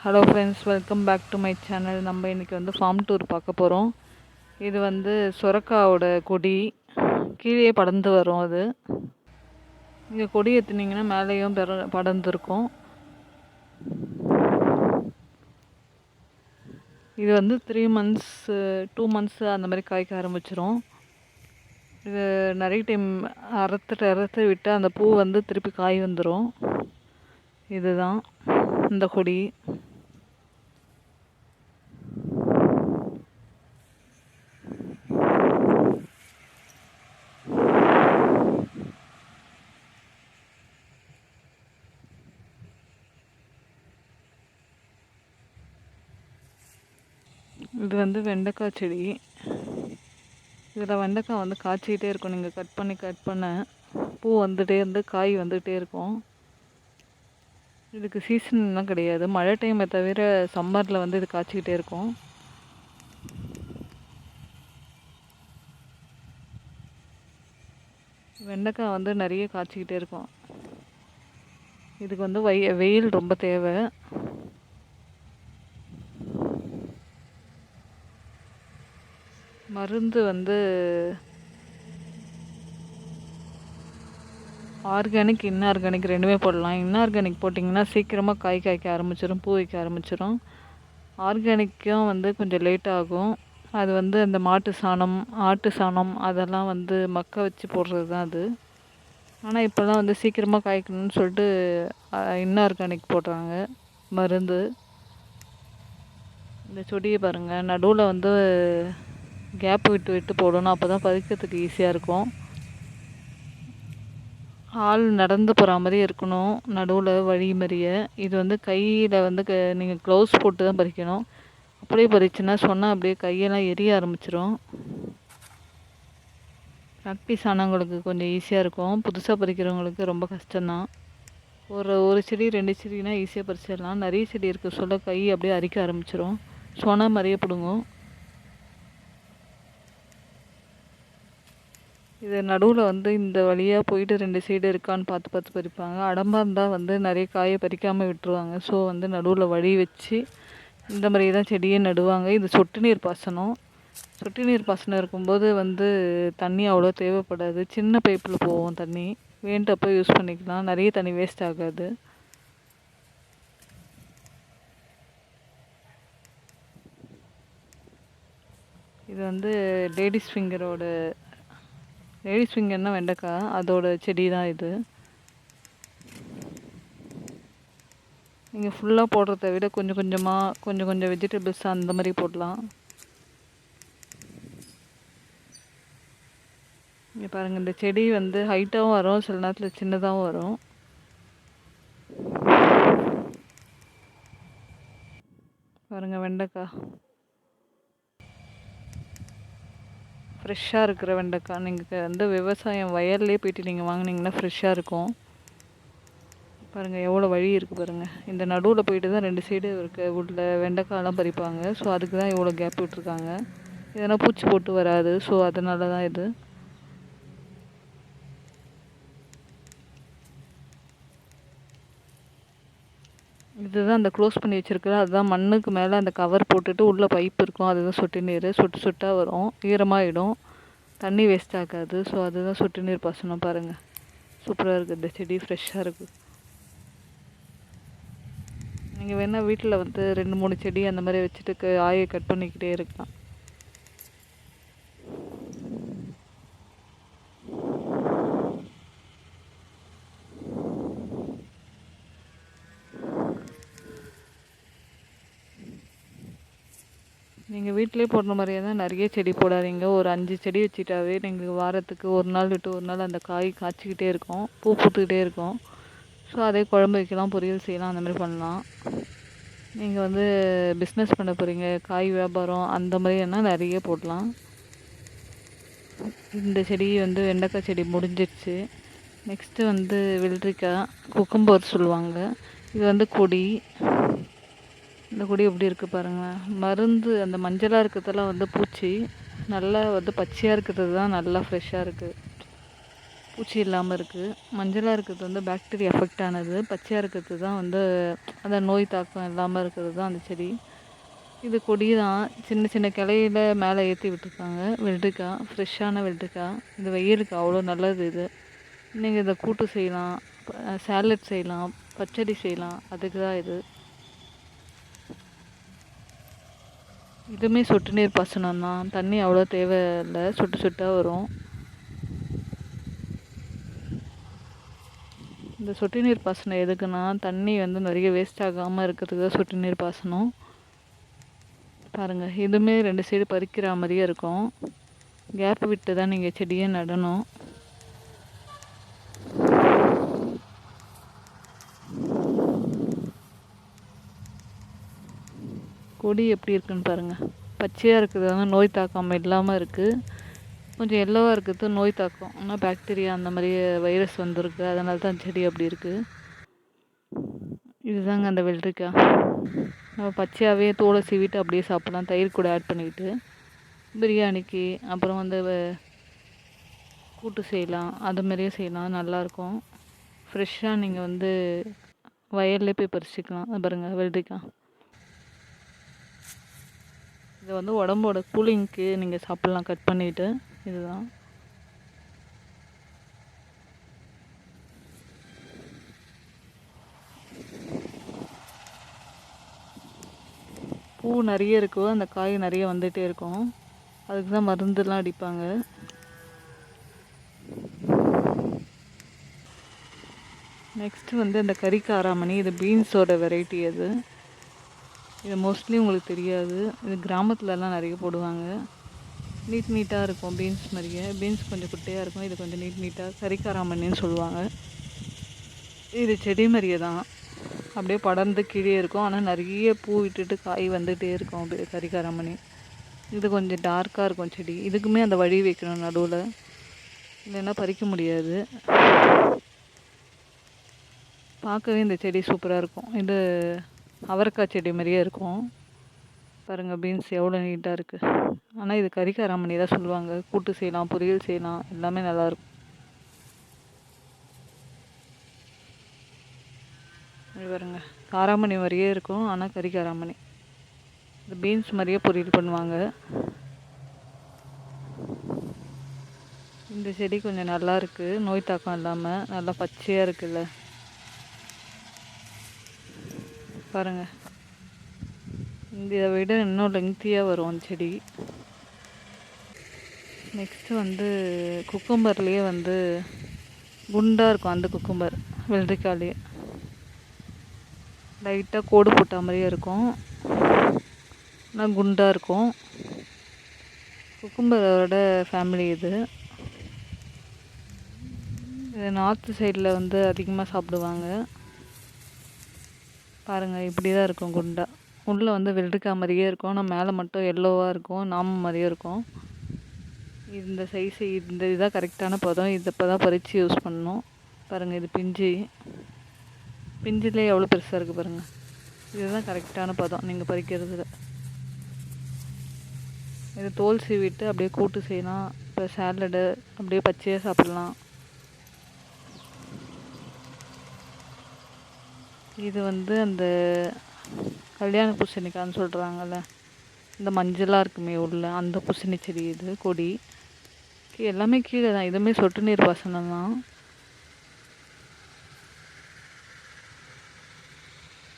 Hello friends, welcome back to my channel. நம்ம இன்றைக்கி வந்து ஃபார்ம் டூர் பார்க்க போகிறோம். இது வந்து சுரக்காவோட கொடி கீழே படர்ந்து வரும். அது நீங்கள் கொடி ஏற்றுனீங்கன்னா மேலேயும் படர்ந்துருக்கும். இது வந்து 3 months 2 months அந்த மாதிரி காய்க்க ஆரம்பிச்சிரும். இது நிறைய டைம் அறுத்து விட்டு அந்த பூ வந்து திருப்பி காய் வந்துடும். இதுதான் இந்த கொடி. இது வந்து வெண்டைக்காய் செடி. இதில் வெண்டைக்காய் வந்து காய்ச்சிக்கிட்டே இருக்கும். நீங்கள் கட் பண்ண பூ வந்துகிட்டே இருந்து காய் வந்துகிட்டே இருக்கும். இதுக்கு சீசன்லாம் கிடையாது. மழை டைமை தவிர சம்மரில் வந்து இது காய்ச்சிக்கிட்டே இருக்கும். வெண்டைக்காய் வந்து நிறைய காய்ச்சிக்கிட்டே இருக்கும். இதுக்கு வந்து வெயில் ரொம்ப தேவை. மருந்து வந்து ஆர்கானிக், இன்ஆர்கானிக் ரெண்டுமே போடலாம். இன்ஆர்கானிக் போட்டிங்கன்னா சீக்கிரமாக காய்க்க ஆரம்பிச்சிடும், பூ வைக்க ஆரம்பிச்சிடும். ஆர்கானிக்கும் வந்து கொஞ்சம் லேட் ஆகும். அது வந்து அந்த மாட்டு சாணம், ஆட்டு சாணம் அதெல்லாம் வந்து மக்க வச்சு போடுறது தான் அது. ஆனால் இப்போல்லாம் வந்து சீக்கிரமாக காய்க்கணும்னு சொல்லிட்டு இன்ஆர்கானிக் போடுறாங்க மருந்து. இந்த செடியை பாருங்கள், நடுவில் வந்து கேப் விட்டு விட்டு போடணும். அப்போ தான் பறிக்கிறதுக்கு ஈஸியாக இருக்கும். ஆள் நடந்து போகிற மாதிரி இருக்கணும் நடுவில் வழி மாதிரியே. இது வந்து கையில் வந்து நீங்கள் க்ளவுஸ் போட்டு தான் பறிக்கணும். அப்படியே பறிச்சுன்னா சொன்னால் அப்படியே கையெல்லாம் எரிய ஆரம்பிச்சிடும். ப்ராக்டிஸ் ஆனவங்களுக்கு கொஞ்சம் ஈஸியாக இருக்கும். புதுசாக பறிக்கிறவங்களுக்கு ரொம்ப கஷ்டம்தான். ஒரு செடி 2 செடினா ஈஸியாக பறிச்சிடலாம். நிறைய செடி இருக்க சொல்ல கை அப்படியே அரிக்க ஆரம்பிச்சிடும். சொன்னால் மாதிரியே பிடுங்கும். இது நடுவில் வந்து இந்த வழியாக போயிட்டு 2 சைடு இருக்கான்னு பார்த்து பறிப்பாங்க. அடம்பாக இருந்தால் வந்து நிறைய காயை பறிக்காமல் விட்டுருவாங்க. ஸோ வந்து நடுவில் வழி வச்சு இந்த மாதிரி தான் செடியே நடுவாங்க. இது சொட்டு நீர் பாசனம். சொட்டு நீர் பாசனம் இருக்கும்போது வந்து தண்ணி அவ்வளோ தேவைப்படாது. சின்ன பைப்பில் போகும் தண்ணி. வேண்டப்போ யூஸ் பண்ணிக்கலாம். நிறைய தண்ணி வேஸ்ட் ஆகாது. இது வந்து லேடிஸ் ஃபிங்கர்னால் வெண்டைக்காய், அதோட செடி தான் இது. நீங்கள் ஃபுல்லாக போடுறத விட கொஞ்சம் வெஜிடபிள்ஸ் அந்த மாதிரி போடலாம். இங்கே பாருங்கள், இந்த செடி வந்து ஹைட்டாகவும் வரும், சில நேரத்தில் சின்னதாகவும் வரும். பாருங்கள், வெண்டைக்காய் ஃப்ரெஷ்ஷாக இருக்கிற வெண்டைக்காய். நீங்கள் வந்து விவசாயம் வயல்லே போயிட்டு நீங்கள் வாங்கினீங்கன்னா ஃப்ரெஷ்ஷாக இருக்கும். பாருங்கள் எவ்வளோ வழி இருக்குது பாருங்கள். இந்த நடுவில் போயிட்டு தான் 2 சைடு உள்ள வெண்டைக்காயெல்லாம் பறிப்பாங்க. ஸோ அதுக்கு தான் இவ்வளோ கேப் விட்டுருக்காங்க. இதெல்லாம் பூச்சி போட்டு வராது. ஸோ அதனால தான் இது. இதுதான் அந்த க்ளோஸ் பண்ணி வச்சுருக்குற. அதுதான் மண்ணுக்கு மேலே அந்த கவர் போட்டுட்டு உள்ளே பைப் இருக்கும். அதுதான் சொட்டு நீர். சொட்டாக வரும், ஈரமாகிடும், தண்ணி வேஸ்ட் ஆகாது. ஸோ அதுதான் சொட்டு நீர் பாசனம். பாருங்கள், சூப்பராக இருக்குது. இந்த செடி ஃப்ரெஷ்ஷாக இருக்குது. நீங்கள் வேணால் வீட்டில் வந்து 2-3 செடி அந்த மாதிரி வச்சுட்டு ஆயை கட் பண்ணிக்கிட்டே இருக்கலாம். நீங்கள் வீட்டிலே போடுற மாதிரியே தான். நிறைய செடி போடாதீங்க. ஒரு 5 செடி வச்சுட்டாவே நீங்கள் வாரத்துக்கு 1 நாள் விட்டு 1 நாள் அந்த காய் காய்ச்சிக்கிட்டே இருக்கும், பூ பூத்துக்கிட்டே இருக்கும். ஸோ அதே குழம்பு வைக்கலாம், பொரியல் செய்யலாம், அந்த மாதிரி பண்ணலாம். நீங்கள் வந்து பிஸ்னஸ் பண்ண போகிறீங்க, காய் வியாபாரம் அந்த மாதிரினா நிறைய போடலாம். இந்த செடி வந்து வெண்டைக்காய் செடி முடிஞ்சிடுச்சு. நெக்ஸ்ட்டு வந்து வெள்ளரிக்காய், குக்கும்பர் சொல்லுவாங்க. இது வந்து கொடி. இந்த கொடி எப்படி இருக்குது பாருங்கள். மருந்து அந்த மஞ்சளாக இருக்கிறதெல்லாம் வந்து பூச்சி. நல்லா வந்து பச்சையாக இருக்கிறது தான் நல்லா ஃப்ரெஷ்ஷாக இருக்குது. பூச்சி இல்லாமல் இருக்குது. மஞ்சளாக இருக்கிறது வந்து பாக்டீரியா எஃபெக்ட் ஆனது. பச்சையாக இருக்கிறது தான் வந்து அந்த நோய் தாக்கம் இல்லாமல் இருக்கிறது தான் அந்த செடி. இது கொடி தான். சின்ன சின்ன கிளையில மேலே ஏற்றி விட்டுருக்காங்க. வெள்ளரிக்காய், ஃப்ரெஷ்ஷான வெள்ளரிக்காய். இது வெயிலுக்கு அவ்வளோ நல்லது இது. நீங்கள் இதை கூட்டு செய்யலாம், சாலட் செய்யலாம், பச்சடி செய்யலாம். அதுக்கு தான் இது. இதுவுமே சொட்டு நீர் பாசனம் தான். தண்ணி அவ்வளோ தேவையில்லை, சொட்டு சொட்டாக வரும். இந்த சொட்டு நீர் பாசனம் எதுக்குன்னா, தண்ணி வந்து நிறைய வேஸ்ட் ஆகாமல் இருக்கிறதுக்கு தான் சொட்டு நீர் பாசனம். பாருங்கள், இதுவுமே 2 சைடு பறிக்கிற மாதிரியே இருக்கும். கேப் விட்டு தான் நீங்கள் செடியை நடணும். கொடி எப்படி இருக்குன்னு பாருங்கள். பச்சையாக இருக்கிறது வந்து நோய் தாக்காமல் இல்லாமல் இருக்குது. கொஞ்சம் எல்லோவாக இருக்கிறது நோய் தாக்கம். ஆனால் பாக்டீரியா அந்த மாதிரி வைரஸ் வந்துருக்கு. அதனால தான் செடி அப்படி இருக்குது. இதுதாங்க அந்த வெள்ளரிக்காய். நம்ம பச்சையாகவே தோலை சீவிட்டு அப்படியே சாப்பிட்லாம், தயிர் கூட ஆட் பண்ணிக்கிட்டு. பிரியாணிக்கு அப்புறம் வந்து கூட்டு செய்யலாம், அது மாதிரியே செய்யலாம், நல்லாயிருக்கும். ஃப்ரெஷ்ஷாக நீங்கள் வந்து வயல்லே போய் பறிச்சிக்கலாம். பாருங்கள் வெள்ளரிக்காய். இது வந்து உடம்போட கூலிங்க்கு நீங்கள் சாப்பிட்லாம் கட் பண்ணிவிட்டு. இதுதான். பூ நிறைய இருக்கோ அந்த காய் நிறைய வந்துகிட்டே இருக்கும். அதுக்கு தான் மருந்துலாம் அடிப்பாங்க. நெக்ஸ்ட்டு வந்து இந்த கறிக்காராமணி. இது பீன்ஸோட வெரைட்டி அது. இது மோஸ்ட்லி உங்களுக்கு தெரியாது. இது கிராமத்துலலாம் நிறைய போடுவாங்க. நீட்டாக இருக்கும் பீன்ஸ் மாதிரியே. பீன்ஸ் கொஞ்சம் குட்டையாக இருக்கும், இது கொஞ்சம் நீட்டாக கறிக்காராமணின்னு சொல்லுவாங்க. இது செடி மாதிரியே தான், அப்படியே படர்ந்து கீழே இருக்கும். ஆனால் நிறைய பூ விட்டுட்டு காய் வந்துகிட்டே இருக்கும். அப்படியே கறிக்காராமணி. இது கொஞ்சம் டார்க்காக இருக்கும் செடி. இதுக்குமே அந்த வழி வைக்கணும் நடுவில், இல்லைன்னா பறிக்க முடியாது. பார்க்கவே இந்த செடி சூப்பராக இருக்கும். இது அவரைக்காய் செடி மாதிரியே இருக்கும். பாருங்கள் பீன்ஸ் எவ்வளோ நீட்டாக இருக்குது. ஆனால் இது கறிக்காராமணி தான் சொல்லுவாங்க. கூட்டு செய்யலாம், பொரியல் செய்யலாம், எல்லாமே நல்லாயிருக்கும். இது பாருங்க, காராமணி மாதிரியே இருக்கும், ஆனால் கறிக்காராமணி. இது பீன்ஸ் மாதிரியே பொரியல் பண்ணுவாங்க. இந்த செடி கொஞ்சம் நல்லா இருக்குது, நோய் தாக்கம் இல்லாமல் நல்லா பச்சையாக இருக்குல்ல. பாருங்கள், இதை விட இன்னும் லெங்க்த்தியாக வரும் அந்த செடி. நெக்ஸ்ட்டு வந்து குக்கும்பர்லேயே வந்து குண்டாக இருக்கும். அந்த குக்கும்பர் வெள்ளரிக்காலே லைட்டாக கோடு போட்ட மாதிரியே இருக்கும், ஆனால் குண்டாக இருக்கும். குக்கும்பரோட ஃபேமிலி இது. இது நார்த்து சைடில் வந்து அதிகமாக சாப்பிடுவாங்க. பாருங்கள், இப்படி தான் இருக்கும் குண்டா. உள்ளே வந்து வெள்ளரிக்காய் மாதிரியே இருக்கும், ஆனால் மேலே மட்டும் எல்லோவாக இருக்கும், நாமம் மாதிரியே இருக்கும். இந்த சைஸு இந்த இதுதான் கரெக்டான பதம். இது இப்போ தான் பறித்து யூஸ் பண்ணணும். பாருங்கள், இது பிஞ்சிலே எவ்வளோ பெருசாக இருக்குது பாருங்கள். இதுதான் கரெக்டான பதம் நீங்கள் பறிக்கிறதுல. இது தோல் சீவிட்டு அப்படியே கூட்டு செய்யலாம், இப்போ சாலடு அப்படியே பச்சையாக சாப்பிட்லாம். இது வந்து அந்த கல்யாண பூசணிக்கான்னு சொல்கிறாங்கல்ல, இந்த மஞ்சளாக இருக்குமே உள்ள, அந்த பூசணி செடி. இது கொடி எல்லாமே கீழே தான். இதுவுமே சொட்டு நீர் பாசனம் தான்.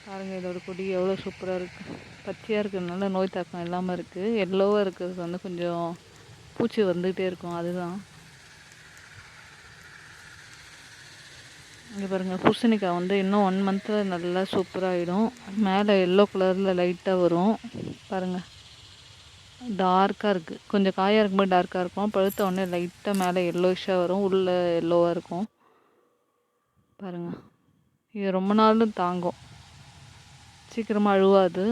பாருங்கள், இதோட கொடி எவ்வளோ சூப்பராக இருக்குது. பச்சையாக இருக்கிறதுனால நோய் தாக்கம் இல்லாமல் இருக்குது. எல்லோவாக இருக்கிறது வந்து கொஞ்சம் பூச்சி வந்துகிட்டே இருக்கும், அதுதான். இங்கே பாருங்கள், பூசணிக்காய் வந்து இன்னும் 1 மந்தில் நல்லா சூப்பராகிடும். மேலே எல்லோ கலரில் லைட்டாக வரும். பாருங்கள், டார்க்காக இருக்குது. கொஞ்சம் காயாக இருக்கும்போது டார்க்காக இருக்கும், பழுத்த உடனே லைட்டாக மேலே எல்லோயிஷாக வரும், உள்ளே எல்லோவாக இருக்கும். பாருங்கள், இது ரொம்ப நாளும் தாங்கும், சீக்கிரமாக அழுவாது.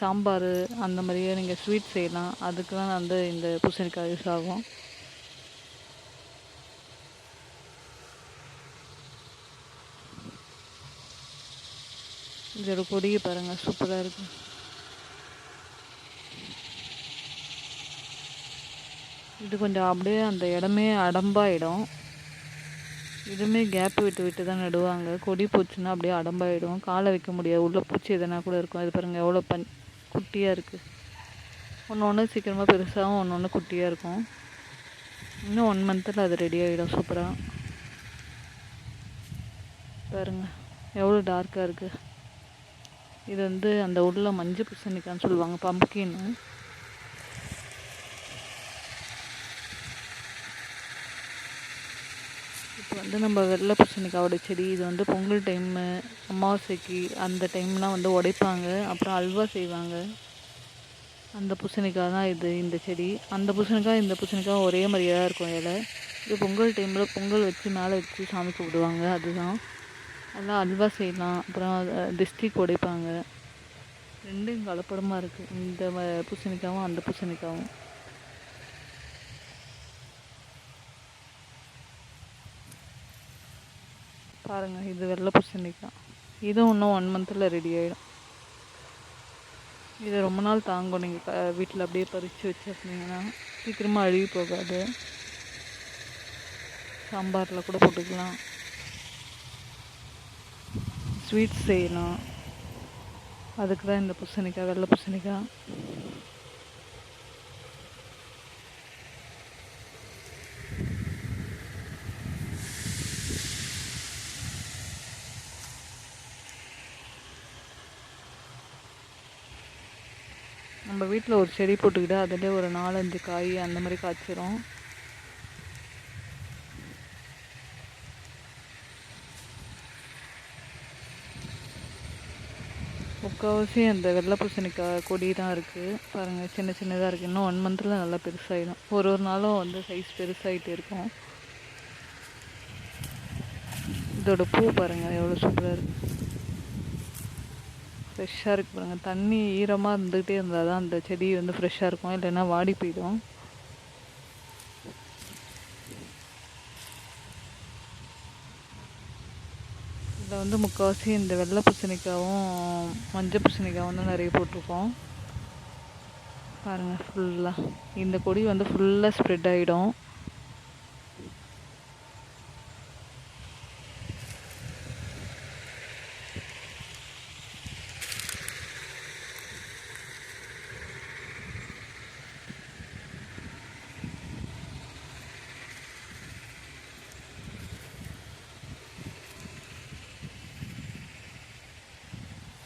சாம்பார் அந்த மாதிரியே நீங்கள் ஸ்வீட் செய்யலாம், அதுக்கெலாம் வந்து இந்த பூசணிக்காய் யூஸ் ஆகும். இதோட கொடியை பாருங்கள், சூப்பராக இருக்குது. இது கொஞ்சம் அப்படியே அந்த இடமே அடம்பாயிடும். இதுவுமே கேப் விட்டு விட்டு தான் நடுவாங்க. கொடி போச்சுன்னா அப்படியே அடம்பாயிடும். காலை வைக்க முடியாது. உள்ள பூச்சி எதனா கூட இருக்கும். இது பாருங்கள் எவ்வளோ குட்டியாக இருக்குது. ஒன்று ஒன்று சீக்கிரமாக பெருசாகவும் ஒன்று ஒன்று குட்டியாக இருக்கும். இன்னும் 1 மந்த்தில் அது ரெடி ஆகிடும் சூப்பராக. பாருங்கள் எவ்வளோ டார்க்காக இருக்குது. இது வந்து அந்த உள்ள மஞ்சள் பூசணிக்கான்னு சொல்லுவாங்க, பம்ப்கின்னு. இப்போ வந்து நம்ம வெள்ளை பூசணிக்காவோட செடி இது வந்து பொங்கல் டைமு, அமாவாசைக்கு அந்த டைம்லாம் வந்து உடைப்பாங்க. அப்புறம் அல்வா செய்வாங்க. அந்த பூசணிக்காய் தான் இது, இந்த செடி. அந்த பூசணிக்காய் இந்த பூசணிக்காய் ஒரே மாதிரியே தான் இருக்கும் இலை. இது பொங்கல் டைமில் பொங்கல் வச்சு மேலே வச்சு சாமி கும்பிடுவாங்க. அதுதான் அதெல்லாம் அல்வா செய்யலாம். அப்புறம் டிஸ்ட்ரிக் உடைப்பாங்க. ரெண்டும் கலப்படமாக இருக்குது, இந்த பூசணிக்காவும் அந்த பூசணிக்காவும். பாருங்கள் இது வெள்ளை பூசணிக்காய். இதுவும் இன்னும் 1 மந்த்தில் ரெடி ஆகிடும். இது ரொம்ப நாள் தாங்கும். நீங்கள் வீட்டில் அப்படியே பறித்து வச்சுருந்தீங்கன்னா சீக்கிரமாக அழுகி போகாது. சாம்பாரில் கூட போட்டுக்கலாம், ஸ்வீட்ஸ் செய்யலாம். அதுக்கு தான் இந்த பூசணிக்காய், வெள்ளை பூசணிக்காய். நம்ம வீட்டில் ஒரு செடி போட்டுக்கிட்டு அதிலே ஒரு 4-5 காய் அந்த மாதிரி காய்ச்சிரும். முக்கால்வாசி அந்த வெள்ளை பூசணிக்காய் கொடி தான் இருக்குது. பாருங்கள் சின்ன சின்னதாக இருக்குது. இன்னும் 1 மந்த்தில் நல்லா பெருசாகிடும். ஒரு நாளும் வந்து சைஸ் பெருசாகிட்டே இருக்கும். இதோட பூ பாருங்கள் எவ்வளோ சூப்பராக இருக்குது, ஃப்ரெஷ்ஷாக இருக்குது. பாருங்கள் தண்ணி ஈரமாக இருந்துகிட்டே இருந்தால் தான் அந்த செடி வந்து ஃப்ரெஷ்ஷாக இருக்கும், இல்லைன்னா வாடி போயிடும். இதில் வந்து முக்கால்வாசி இந்த வெள்ளை பூசணிக்காவும் மஞ்சள் பூசணிக்காவும் தான் நிறைய போட்டிருக்கோம். பாருங்கள் ஃபுல்லாக இந்த கொடி வந்து ஃபுல்லாக ஸ்ப்ரெட் ஆகிடும்.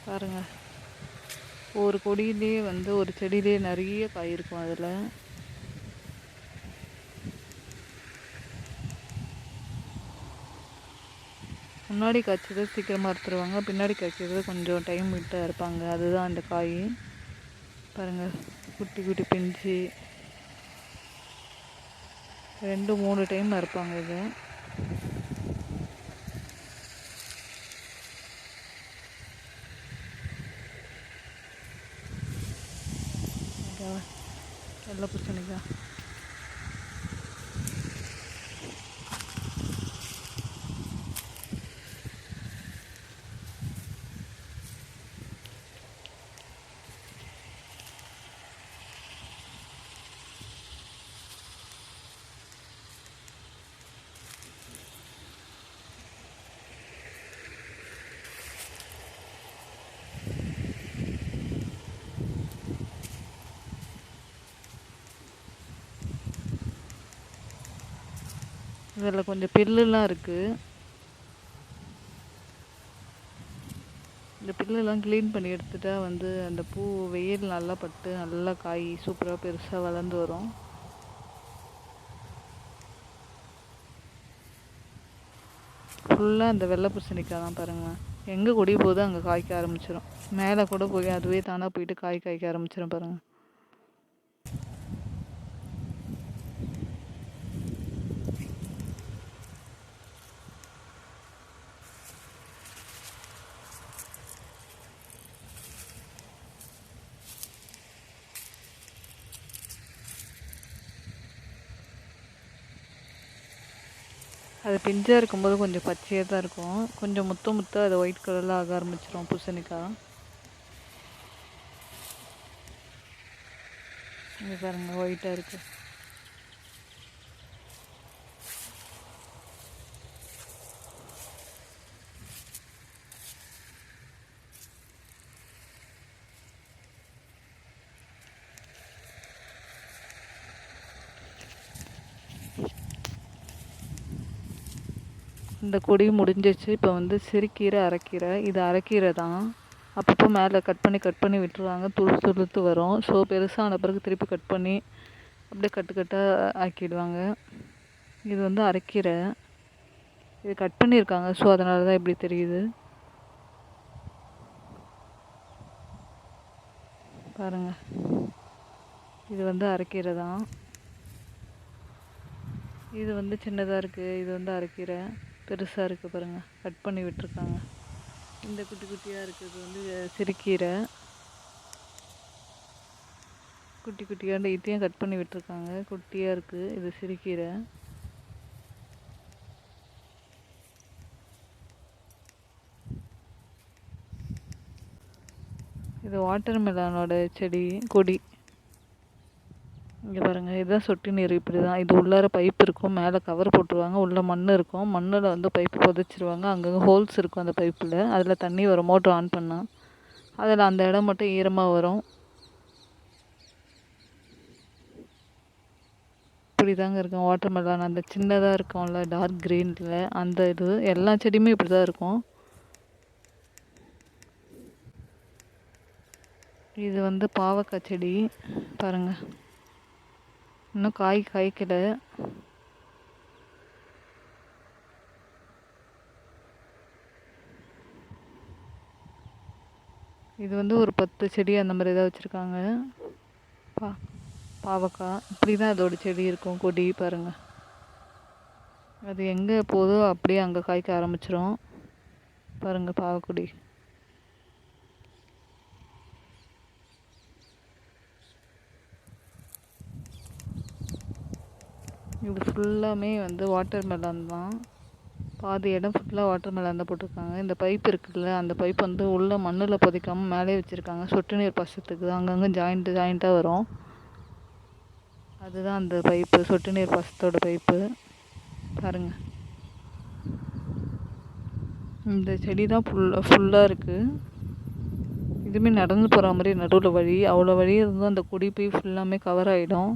பாருங்கள் ஒரு கொடியிலே வந்து ஒரு செடியிலே நிறைய காய் இருக்கும். அதில் முன்னாடி காய்ச்சது சீக்கிரமாக அறுத்துருவாங்க, பின்னாடி காய்ச்சது கொஞ்சம் டைம் விட்டு அறுப்பாங்க. அதுதான் அந்த காய். பாருங்கள் குட்டி குட்டி பிஞ்சு 2-3 டைம் அறுப்பாங்க இது. வெள்ளை பூசணிக்காய் இதில் கொஞ்சம் பில்லுலாம் இருக்குது. இந்த பில்லுலாம் க்ளீன் பண்ணி எடுத்துட்டா வந்து அந்த பூ வெயில் நல்லா பட்டு நல்லா காய் சூப்பராக பெருசாக வளர்ந்து வரும். ஃபுல்லாக அந்த வெள்ளை பூசணிக்காய் தான் பாருங்கள். எங்கே கொடி போகுதோ அங்கே காய்க்க ஆரம்பிச்சிடும். மேலே கூட போய் அதுவே தானாக போயிட்டு காய்க்க ஆரம்பிச்சிடும் பாருங்கள். அது பிஞ்சாக இருக்கும்போது கொஞ்சம் பச்சையாக தான் இருக்கும். கொஞ்சம் முத்த அது ஒயிட் கலரில் ஆக ஆரம்பிச்சிடும் பூசணிக்காய். இங்கே பாருங்கள் ஒயிட்டாக இருக்குது. இந்த கொடி முடிஞ்சிச்சு. இப்போ வந்து சிறுக்கீரை, அரைக்கீரை. இது அரைக்கீரை தான். அப்பப்போ மேலே கட் பண்ணி விட்டுருவாங்க. துளுத்து வரும். ஸோ பெருசான பிறகு திருப்பி கட் பண்ணி அப்படியே கட்டாக ஆக்கிடுவாங்க. இது வந்து அரைக்கீரை. இது கட் பண்ணியிருக்காங்க. ஸோ அதனால தான் இப்படி தெரியுது. பாருங்கள், இது வந்து அரைக்கீரை தான். இது வந்து சின்னதாக இருக்குது. இது வந்து அரைக்கீரை. பெருசாக இருக்குது பாருங்கள், கட் பண்ணி விட்டுருக்காங்க. இந்த குட்டி குட்டியாக இருக்கிறது வந்து சிறுக்கீரை. குட்டி குட்டியாண்டு இதையும் கட் பண்ணி விட்டுருக்காங்க. குட்டியாக இருக்குது. இது சிறுக்கீரை. இது வாட்டர் மெலானோட செடி கொடி. இங்கே பாருங்கள், இதுதான் சொட்டு நீர். இப்படி தான் இது. உள்ளார பைப் இருக்கும், மேலே கவர் போட்டுருவாங்க. உள்ளே மண் இருக்கும். மண்ணில் வந்து பைப்பு புதைச்சிருவாங்க. அங்கங்கே ஹோல்ஸ் இருக்கும் அந்த பைப்பில். அதில் தண்ணி வரும். மோட்ரு ஆன் பண்ணால் அதில் அந்த இடம் மட்டும் ஈரமாக வரும். இப்படி தாங்க இருக்கும் வாட்டர் மெலான். அந்த சின்னதாக இருக்கும்ல டார்க் க்ரீனில், அந்த இது எல்லா செடியுமே இப்படி தான் இருக்கும். இது வந்து பாவக்காய் செடி. பாருங்கள், இன்னும் காய்க்கலை. இது வந்து ஒரு 10 செடி அந்த மாதிரி தான் வச்சுருக்காங்க. பாவக்காய் இப்படி தான் அதோட செடி இருக்கும். கொடி பாருங்கள், அது எங்கே போதோ அப்படியே அங்கே காய்க்க ஆரம்பிச்சிரும். பாருங்கள் பாவக்கொடி. இது ஃபுல்லாமே வந்து வாட்டர் மெலான் தான். பாதி இடம் ஃபுல்லாக வாட்டர் மெலான் தான் போட்டிருக்காங்க. இந்த பைப் இருக்குல்ல, அந்த பைப் வந்து உள்ளே மண்ணில் புதைக்காமல் மேலே வச்சுருக்காங்க. சொட்டு நீர் பாசத்துக்கு தான். அங்கங்கே ஜாயிண்ட்டாக வரும். அதுதான் அந்த பைப்பு, சொட்டு நீர் பாசத்தோட பைப்பு. பாருங்கள், இந்த செடி தான் ஃபுல்லாக இருக்குது. இதுவுமே நடந்து போகிற மாதிரி நடுவில் வழி. அவ்வளோ வழி இருந்தும் அந்த கொடி போய் ஃபுல்லாமே கவர் ஆகிடும்.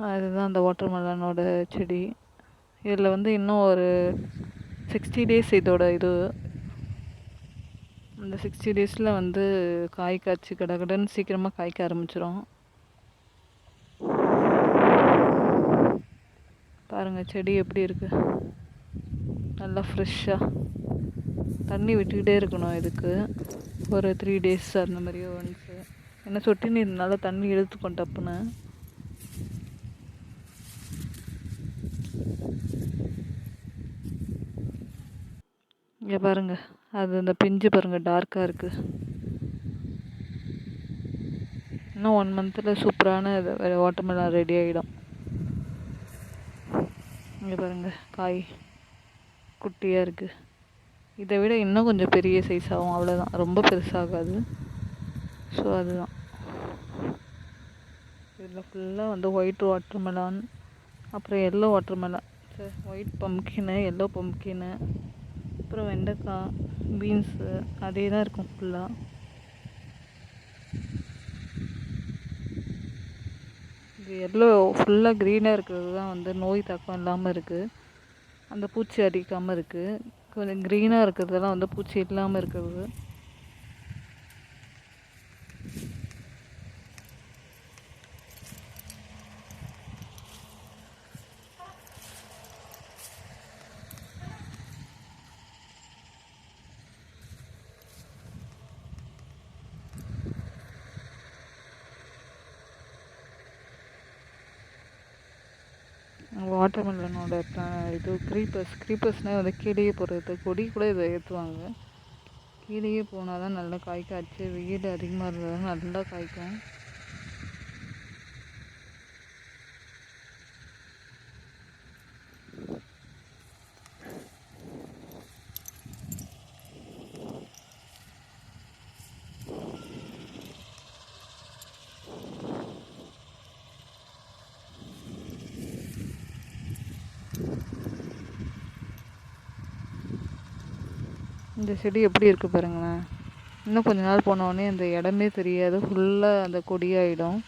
அதுதான் அந்த வாட்டர் மெலானோட செடி. இதில் வந்து இன்னும் ஒரு 60 டேஸ் இதோட இது. அந்த 60 டேஸில் வந்து காய் காய்ச்சி கடகடன்னு சீக்கிரமாக காய்க்க ஆரம்பிச்சிடும். பாருங்கள் செடி எப்படி இருக்குது, நல்லா ஃப்ரெஷ்ஷாக. தண்ணி விட்டுக்கிட்டே இருக்கணும் இதுக்கு, ஒரு 3 டேஸ் அந்த மாதிரியோ ஒன்ஸு. ஏன்னா சொட்டு நீர்னால தண்ணி இழுத்துக்கும் டப்புன்னு. இங்கே பாருங்கள், அது அந்த பிஞ்சு பாருங்கள் டார்க்காக இருக்குது. இன்னும் 1 மந்தில் சூப்பரான வாட்டர் மெலான் ரெடி ஆகிடும். இங்கே பாருங்கள், காய் குட்டியாக இருக்குது. இதை விட இன்னும் கொஞ்சம் பெரிய சைஸ் ஆகும், அவ்வளோதான். ரொம்ப பெருசாகாது. ஸோ அதுதான். இதில் ஃபுல்லாக வந்து ஒயிட் வாட்டர் மெலான், அப்புறம் எல்லோ வாட்டர் மெலான், ஒயிட் பம்கின்னு, எல்லோ பம்கின்னு, அப்புறம் வெண்டைக்காய், பீன்ஸு, அதே தான் இருக்கும் ஃபுல்லாக. இது எல்லோ ஃபுல்லாக க்ரீனாக இருக்கிறது தான் வந்து நோய் தாக்கம் இல்லாமல் இருக்குது. அந்த பூச்சி அடிக்காமல் இருக்குது. கொஞ்சம் க்ரீனாக இருக்கிறதெல்லாம் வந்து பூச்சி இல்லாமல் இருக்கிறது. வாட்டர் மெலனோட இது க்ரீப்பர்ஸ்னால் வந்து கீழேயே போகிறது. கொடி கூட இதை ஏற்றுவாங்க. கீழேயே போனால் தான் நல்லா காய் காய்ச்சி, வெயில் அதிகமாக இருந்தால் தான் நல்லா காய்க்கும். இந்த செடி எப்படி இருக்குது பாருங்களேன். இன்னும் கொஞ்ச நாள் போனோடனே அந்த இடமே தெரியாது, ஃபுல்லாக அந்த கொடியாயிடும்.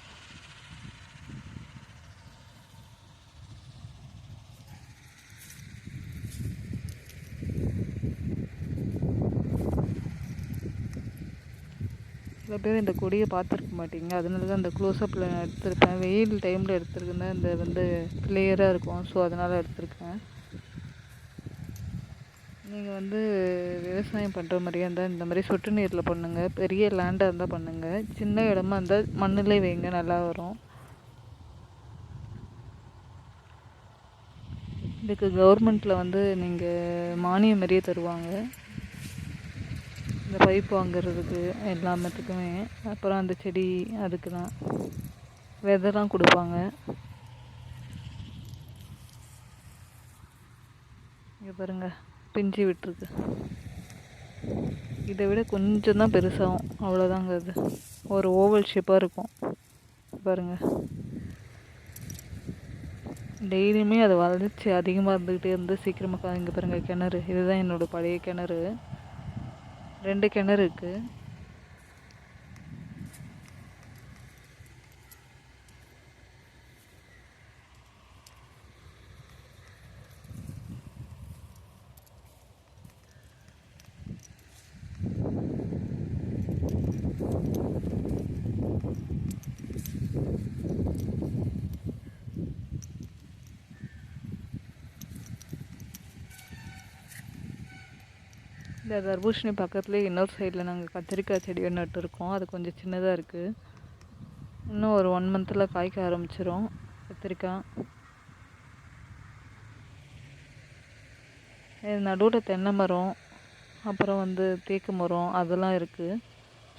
சில பேர் இந்த கொடியை பார்த்துருக்க மாட்டீங்க, அதனால தான் இந்த க்ளோஸ்அப்பில் நான் எடுத்திருப்பேன். வெயில் டைமில் எடுத்துருக்கேன்னா இந்த வந்து கிளியராக இருக்கும், ஸோ அதனால் எடுத்திருக்கேன். நீங்கள் வந்து விவசாயம் பண்ணுற மாதிரியா இருந்தால் இந்த மாதிரி சொட்டு நீரில் பண்ணுங்கள். பெரிய லேண்டாக இருந்தால் பண்ணுங்கள். சின்ன இடமா இருந்தால் மண்ணிலே வைங்க, நல்லா வரும். இதுக்கு கவர்மெண்ட்டில் வந்து நீங்கள் மானியம் மாதிரியே தருவாங்க, இந்த பைப் வாங்குறதுக்கு எல்லாத்துக்குமே. அப்புறம் அந்த செடி அதுக்கு தான் விதைலாம் கொடுப்பாங்க. இங்கே பாருங்கள், பிஞ்சு விட்டுருக்கு. இதை விட கொஞ்சம் தான் பெருசாகும், அவ்வளோதாங்க. அது ஒரு ஓவல் ஷேப்பாக இருக்கும் பாருங்கள். டெய்லியுமே அது வளர்ச்சி அதிகமாக இருந்துக்கிட்டே இருந்து சீக்கிரமாக இங்கே பாருங்கள் கிணறு. இதுதான் என்னோடய பழைய கிணறு. 2 கிணறு இருக்குது. இந்த தர்பூசணி பக்கத்துலேயே இன்னொரு சைடில் நாங்கள் கத்திரிக்காய் செடி நட்டுருக்கோம். அது கொஞ்சம் சின்னதாக இருக்குது. இன்னும் ஒரு 1 மந்தில் காய்க்க ஆரம்பிச்சிரும் கத்திரிக்காய். இது நடுவில் தென்னை மரம், அப்புறம் வந்து தேக்கு மரம் அதெல்லாம் இருக்குது.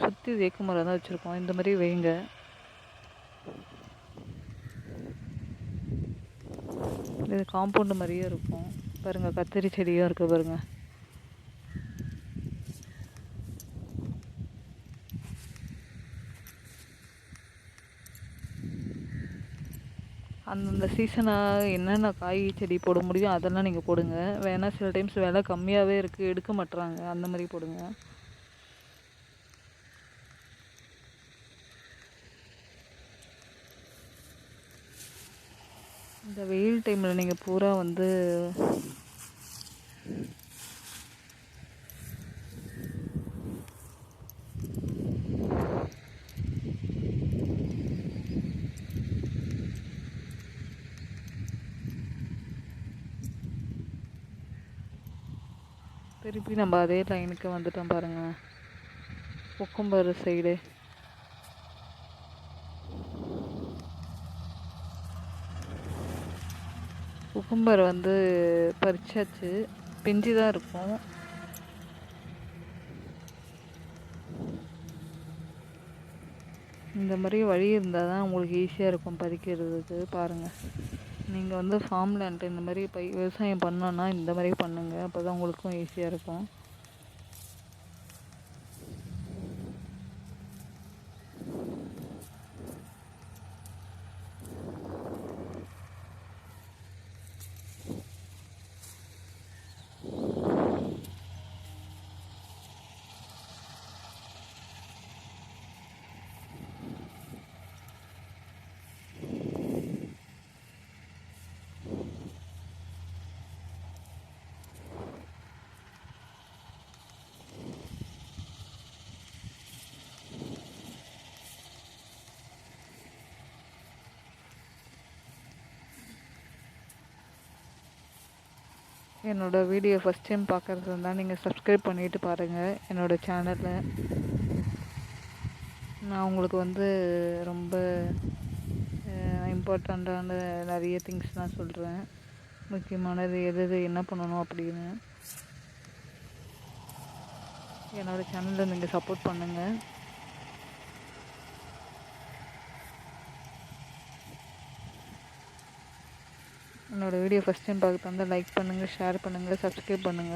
சுற்றி தேக்கு மரம் தான் வச்சுருக்கோம். இந்த மாதிரி வைங்க. இது காம்பவுண்டு மாதிரியே இருக்கும் பாருங்கள். கத்திரி செடியும் இருக்குது பாருங்கள். அந்தந்த சீசனாக என்னென்ன காய் செடி போட முடியும் அதெல்லாம் நீங்கள் போடுங்க. வேணால் சில டைம்ஸ் விலை கம்மியாகவே இருக்குது, எடுக்க மாட்டுறாங்க, அந்த மாதிரி போடுங்க. இந்த வெயில் டைமில் நீங்கள் பூரா வந்து திருப்பி நம்ம அதே லைனுக்கு வந்துட்டோம் பாருங்கள். குக்கும்பர் சைடு குக்கும்பர் வந்து பறிச்சாச்சு, பிஞ்சு தான் இருக்கும். இந்த மாதிரி வழி இருந்தால் தான் உங்களுக்கு ஈஸியாக இருக்கும் பறிக்கிறதுக்கு. பாருங்கள், நீங்கள் வந்து ஃபார்ம் லேண்ட் இந்த மாதிரி விவசாயம் பண்ணோன்னா இந்த மாதிரி பண்ணுங்கள், அப்போ தான் உங்களுக்கும் ஈஸியாக இருக்கும். என்னோடய வீடியோ ஃபஸ்ட் டைம் பார்க்குறது இருந்தால் நீங்கள் சப்ஸ்கிரைப் பண்ணிவிட்டு பாருங்கள் என்னோடய சேனலில். நான் உங்களுக்கு வந்து ரொம்ப இம்பார்ட்டண்ட்டான நிறைய திங்ஸ் நான் சொல்கிறேன். முக்கியமானது எது எது என்ன பண்ணணும் அப்படின்னு. என்னோடய சேனலில் நீங்கள் சப்போர்ட் பண்ணுங்கள். என்னோடய வீடியோ ஃபஸ்ட் டைம் பார்க்க தந்தால் லைக் பண்ணுங்கள், ஷேர் பண்ணுங்கள், சப்ஸ்கிரைப் பண்ணுங்கள்.